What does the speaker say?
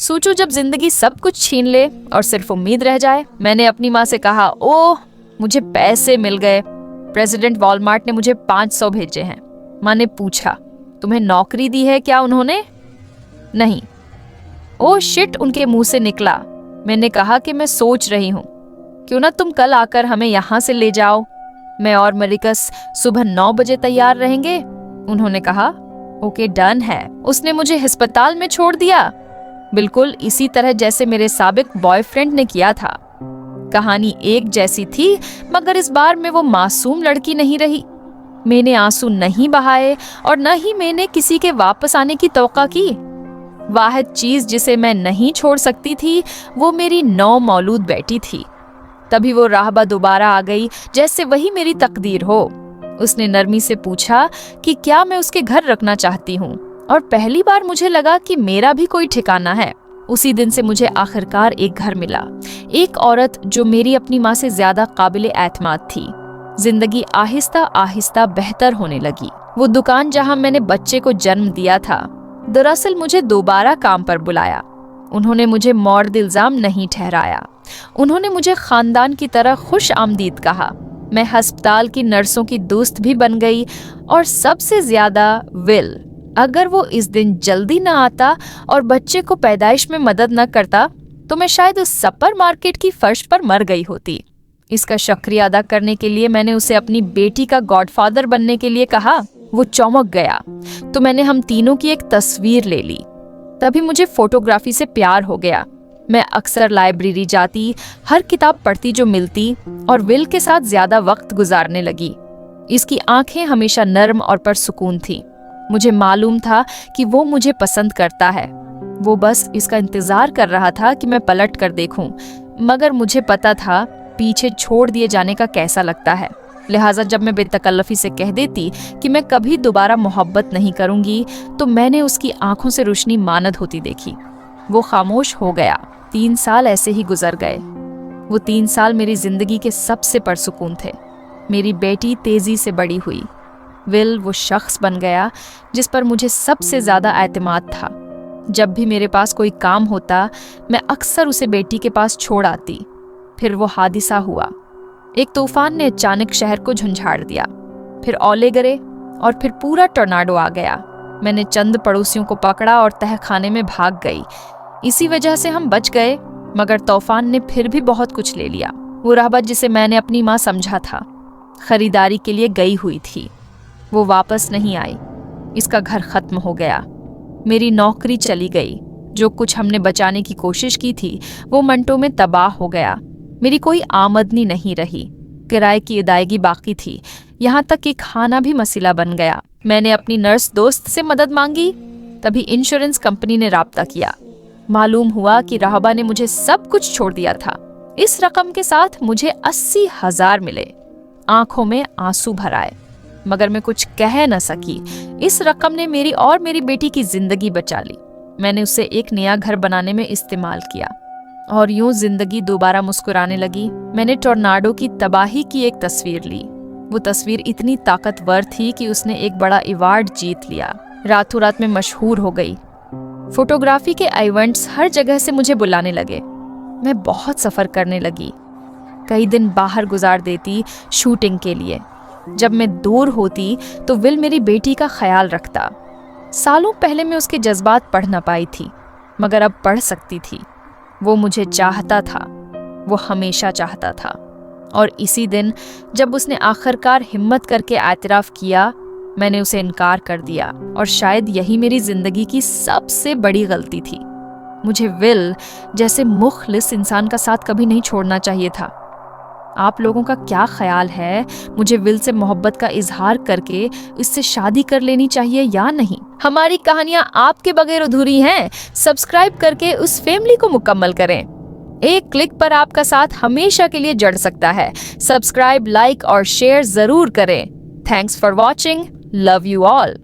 सोचो जब जिंदगी सब कुछ छीन ले और सिर्फ उम्मीद रह जाए। मैंने अपनी माँ से कहा, ओह मुझे पैसे मिल गए, प्रेसिडेंट वॉलमार्ट ने मुझे 500 भेजे हैं। माँ ने पूछा, तुम्हें नौकरी दी है क्या उन्होंने? नहीं। ओह शिट, उनके मुंह से निकला। मैंने कहा कि मैं सोच रही हूँ, क्यों ना तुम कल आकर हमें यहाँ से ले जाओ, मैं और मरिकस सुबह 9 बजे तैयार रहेंगे। उन्होंने कहा, ओके डन है। उसने मुझे अस्पताल में छोड़ दिया, बिल्कुल इसी तरह जैसे मेरे साबिक बॉयफ्रेंड ने किया था। कहानी एक जैसी थी, मगर इस बार मैं वो मासूम लड़की नहीं रही। मैंने आंसू नहीं बहाए और न ही मैंने किसी के वापस आने की तौक़ा की। वाहिद चीज जिसे मैं नहीं छोड़ सकती थी वो मेरी नौ मौलूद बेटी थी। तभी वो राहबा दोबारा आ गई, जैसे वही मेरी तकदीर हो। उसने नरमी से पूछा कि क्या मैं उसके घर रखना चाहती हूँ, और पहली बार मुझे लगा कि मेरा भी कोई ठिकाना है। उसी दिन से मुझे आखिरकार एक घर मिला, एक औरत जो मेरी अपनी माँ से ज्यादा काबिल एतमाद थी। जिंदगी आहिस्ता आहिस्ता बेहतर होने लगी। वो दुकान जहाँ मैंने बच्चे को जन्म दिया था, दरअसल मुझे दोबारा काम पर बुलाया। उन्होंने मुझे मौर्द इल्जाम नहीं ठहराया। उन्होंने मुझे खानदान की तरह खुश आमदीद कहा। मैं अस्पताल की नर्सों की दोस्त भी बन गई, और सबसे ज्यादा विल। अगर वो इस दिन जल्दी न आता और बच्चे को पैदाइश में मदद न करता तो मैं शायद उस सुपर मार्केट की फर्श पर मर गई होती। इसका शुक्रिया अदा करने के लिए मैंने उसे अपनी बेटी का गॉडफादर बनने के लिए कहा। वो चौंक गया तो मैंने हम तीनों की एक तस्वीर ले ली। तभी मुझे फोटोग्राफी से प्यार हो गया। मैं अक्सर लाइब्रेरी जाती, हर किताब पढ़ती जो मिलती, और विल के साथ ज्यादा वक्त गुजारने लगी। इसकी आंखें हमेशा नर्म और परसुकून थी। मुझे मालूम था कि वो मुझे पसंद करता है। वो बस इसका इंतजार कर रहा था कि मैं पलट कर देखूं, मगर मुझे पता था पीछे छोड़ दिए जाने का कैसा लगता है। लिहाजा जब मैं बेतकल्लफी से कह देती कि मैं कभी दोबारा मोहब्बत नहीं करूंगी, तो मैंने उसकी आंखों से रोशनी मानद होती देखी। वो खामोश हो गया। 3 साल ऐसे ही गुजर गए। वो 3 साल मेरी जिंदगी के सबसे परसुकून थे। मेरी बेटी तेजी से बड़ी हुई। विल वो शख्स बन गया जिस पर मुझे सबसे ज्यादा एतमाद था। जब भी मेरे पास कोई काम होता, मैं अक्सर उसे बेटी के पास छोड़ आती। फिर वो हादिसा हुआ। एक तूफान ने अचानक शहर को झंझाड़ दिया, फिर ओले गिरे, और फिर पूरा टोर्नाडो आ गया। मैंने चंद पड़ोसियों को पकड़ा और तहखाने में भाग गई। इसी वजह से हम बच गए, मगर तूफान ने फिर भी बहुत कुछ ले लिया। वो राहबा जिसे मैंने अपनी माँ समझा था, खरीदारी के लिए गई हुई थी। वो वापस नहीं आई। इसका घर खत्म हो गया। मेरी नौकरी चली गई। जो कुछ हमने बचाने की कोशिश की थी वो मंटो में तबाह हो गया। मेरी कोई आमदनी नहीं रही। किराए की अदायगी बाकी थी। यहाँ तक कि खाना भी मसला बन गया। मैंने अपनी नर्स दोस्त से मदद मांगी। तभी इंश्योरेंस कंपनी ने राब्ता किया। मालूम हुआ कि राहबा ने मुझे सब कुछ छोड़ दिया था। इस रकम के साथ मुझे 80,000 मिले। आंखों में आंसू भर आए, मगर मैं कुछ कह न सकी। इस रकम ने मेरी और मेरी बेटी की जिंदगी बचा ली। मैंने उसे एक नया घर बनाने में इस्तेमाल किया, और यूं जिंदगी दोबारा मुस्कुराने लगी। मैंने टोर्नाडो की तबाही की एक तस्वीर ली। वो तस्वीर इतनी ताकतवर थी कि उसने एक बड़ा अवार्ड जीत लिया। रातों रात में मशहूर हो गई। फोटोग्राफी के इवेंट्स हर जगह से मुझे बुलाने लगे। मैं बहुत सफर करने लगी। कई दिन बाहर गुजार देती शूटिंग के लिए। जब मैं दूर होती तो विल मेरी बेटी का ख्याल रखता। सालों पहले मैं उसके जज्बात पढ़ न पाई थी, मगर अब पढ़ सकती थी। वो मुझे चाहता था, वो हमेशा चाहता था। और इसी दिन जब उसने आखिरकार हिम्मत करके एतराफ़ किया, मैंने उसे इनकार कर दिया, और शायद यही मेरी जिंदगी की सबसे बड़ी गलती थी। मुझे विल जैसे मुखलिस इंसान का साथ कभी नहीं छोड़ना चाहिए था। आप लोगों का क्या ख्याल है? मुझे विल से मोहब्बत का इजहार करके इससे शादी कर लेनी चाहिए या नहीं? हमारी कहानियां आपके बगैर अधूरी हैं। सब्सक्राइब करके उस फैमिली को मुकम्मल करें। एक क्लिक पर आपका साथ हमेशा के लिए जड़ सकता है। सब्सक्राइब, लाइक और शेयर जरूर करें। Thanks for watching. Love you all.